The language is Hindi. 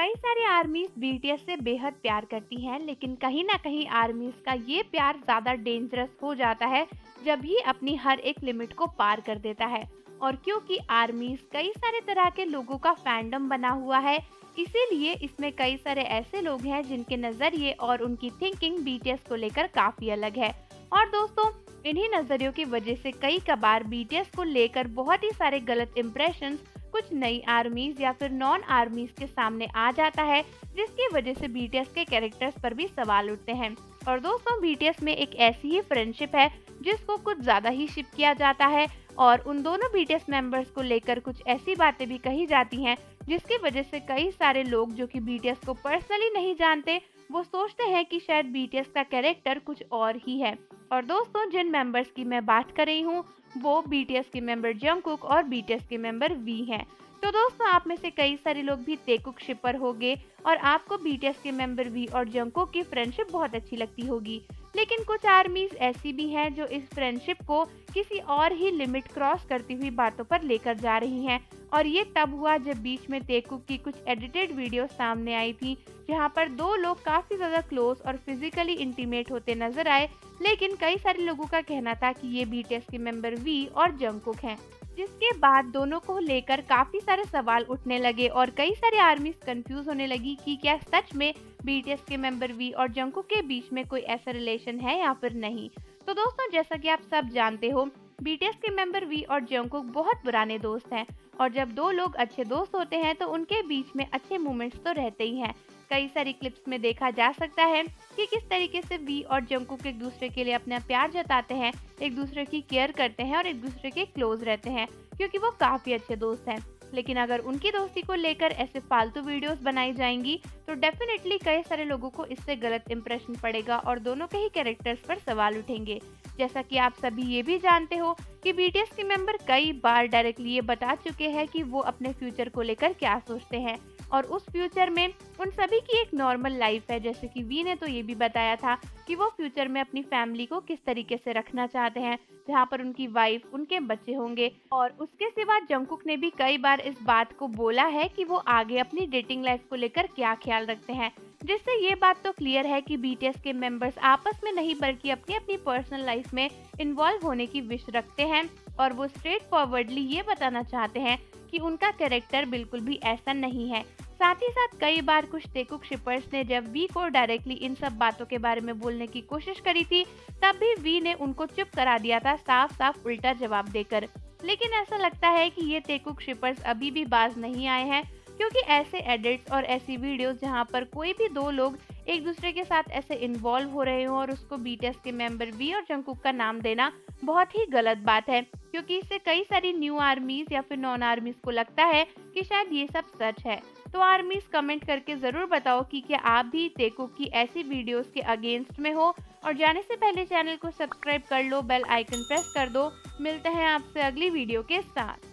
कई सारी आर्मीज बीटीएस से बेहद प्यार करती हैं, लेकिन कहीं ना कहीं आर्मीज का ये प्यार ज्यादा डेंजरस हो जाता है जब ये अपनी हर एक लिमिट को पार कर देता है। और क्योंकि आर्मीज कई सारे तरह के लोगों का फैंडम बना हुआ है, इसीलिए इसमें कई सारे ऐसे लोग हैं जिनके नजरिए और उनकी थिंकिंग बीटीएस को लेकर काफी अलग है। और दोस्तों, इन्हीं नजरियों की वजह से कई कबार बीटीएस को लेकर बहुत ही सारे गलत इम्प्रेशंस कुछ नई आर्मीज या फिर नॉन आर्मीज के सामने आ जाता है, जिसकी वजह से बीटीएस के कैरेक्टर्स पर भी सवाल उठते हैं। और दोस्तों, बीटीएस में एक ऐसी ही फ्रेंडशिप है जिसको कुछ ज्यादा ही शिप किया जाता है, और उन दोनों बीटीएस मेंबर्स को लेकर कुछ ऐसी बातें भी कही जाती हैं जिसकी वजह से कई सारे लोग जो कि बीटीएस को पर्सनली नहीं जानते, वो सोचते हैं कि शायद बीटीएस का कैरेक्टर कुछ और ही है। और दोस्तों, जिन मेंबर्स की मैं बात कर रही हूँ वो बीटीएस के मेंबर जंगकुक और बीटीएस के मेंबर वी हैं। तो दोस्तों, आप में से कई सारे लोग भी तेकुक शिपर होंगे और आपको बीटीएस के मेंबर वी और जंगकुक की फ्रेंडशिप बहुत अच्छी लगती होगी। लेकिन कुछ आर्मीज ऐसी भी हैं जो इस फ्रेंडशिप को किसी और ही लिमिट क्रॉस करती हुई बातों पर लेकर जा रही हैं। और ये तब हुआ जब बीच में तेकुक की कुछ एडिटेड वीडियो सामने आई थी, जहां पर दो लोग काफी ज्यादा क्लोज और फिजिकली इंटीमेट होते नजर आए। लेकिन कई सारे लोगों का कहना था कि ये बीटीएस के मेंबर वी और जंगकुक हैं, जिसके बाद दोनों को लेकर काफी सारे सवाल उठने लगे और कई सारे आर्मीज कंफ्यूज होने लगी कि क्या सच में बीटीएस के मेंबर वी और जंगकुक के बीच में कोई ऐसा रिलेशन है या फिर नहीं। तो दोस्तों, जैसा कि आप सब जानते हो, बीटीएस के मेंबर वी और जंगकुक बहुत पुराने दोस्त हैं, और जब दो लोग अच्छे दोस्त होते हैं तो उनके बीच में अच्छे मोमेंट्स तो रहते ही हैं। कई सारी क्लिप्स में देखा जा सकता है कि किस तरीके से वी और जंगकुक एक दूसरे के लिए अपना प्यार जताते हैं, एक दूसरे की केयर करते हैं और एक दूसरे के क्लोज रहते हैं, क्योंकि वो काफी अच्छे दोस्त हैं। लेकिन अगर उनकी दोस्ती को लेकर ऐसे फालतू वीडियोस बनाई जाएंगी तो डेफिनेटली कई सारे लोगों को इससे गलत इंप्रेशन पड़ेगा और दोनों के ही कैरेक्टर्स पर सवाल उठेंगे। जैसा कि आप सभी ये भी जानते हो कि बीटीएस के मेंबर कई बार डायरेक्टली ये बता चुके हैं कि वो अपने फ्यूचर को लेकर क्या सोचते हैं, और उस फ्यूचर में उन सभी की एक नॉर्मल लाइफ है। जैसे कि वी ने तो ये भी बताया था कि वो फ्यूचर में अपनी फैमिली को किस तरीके से रखना चाहते हैं, जहाँ पर उनकी वाइफ, उनके बच्चे होंगे। और उसके सिवा जंगकुक ने भी कई बार इस बात को बोला है कि वो आगे अपनी डेटिंग लाइफ को लेकर क्या ख्याल रखते हैं, जिससे ये बात तो क्लियर है कि बीटीएस के मेंबर्स आपस में नहीं बल्कि अपनी अपनी पर्सनल लाइफ में इन्वॉल्व होने की विश रखते हैं, और वो स्ट्रेट फॉरवर्डली ये बताना चाहते हैं कि उनका कैरेक्टर बिल्कुल भी ऐसा नहीं है। साथ ही साथ कई बार कुछ तेकुक शिपर्स ने जब वी को डायरेक्टली इन सब बातों के बारे में बोलने की कोशिश करी थी, तब भी वी ने उनको चुप करा दिया था, साफ साफ उल्टा जवाब देकर। लेकिन ऐसा लगता है कि ये तेकुक शिपर्स अभी भी बाज नहीं आए हैं, क्योंकि ऐसे एडिट्स और ऐसी वीडियोस जहां पर कोई भी दो लोग एक दूसरे के साथ ऐसे इन्वॉल्व हो रहे हो और उसको बीटीएस के मेंबर वी और जंगकुक का नाम देना बहुत ही गलत बात है, क्योंकि इससे कई सारी न्यू आर्मीज या फिर नॉन आर्मीज को लगता है कि शायद ये सब सच है। तो आर्मीज कमेंट करके जरूर बताओ कि क्या आप भी तेकुक की ऐसी वीडियोस के अगेंस्ट में हो। और जाने से पहले चैनल को सब्सक्राइब कर लो, बेल आइकन प्रेस कर दो। मिलते हैं आपसे अगली वीडियो के साथ।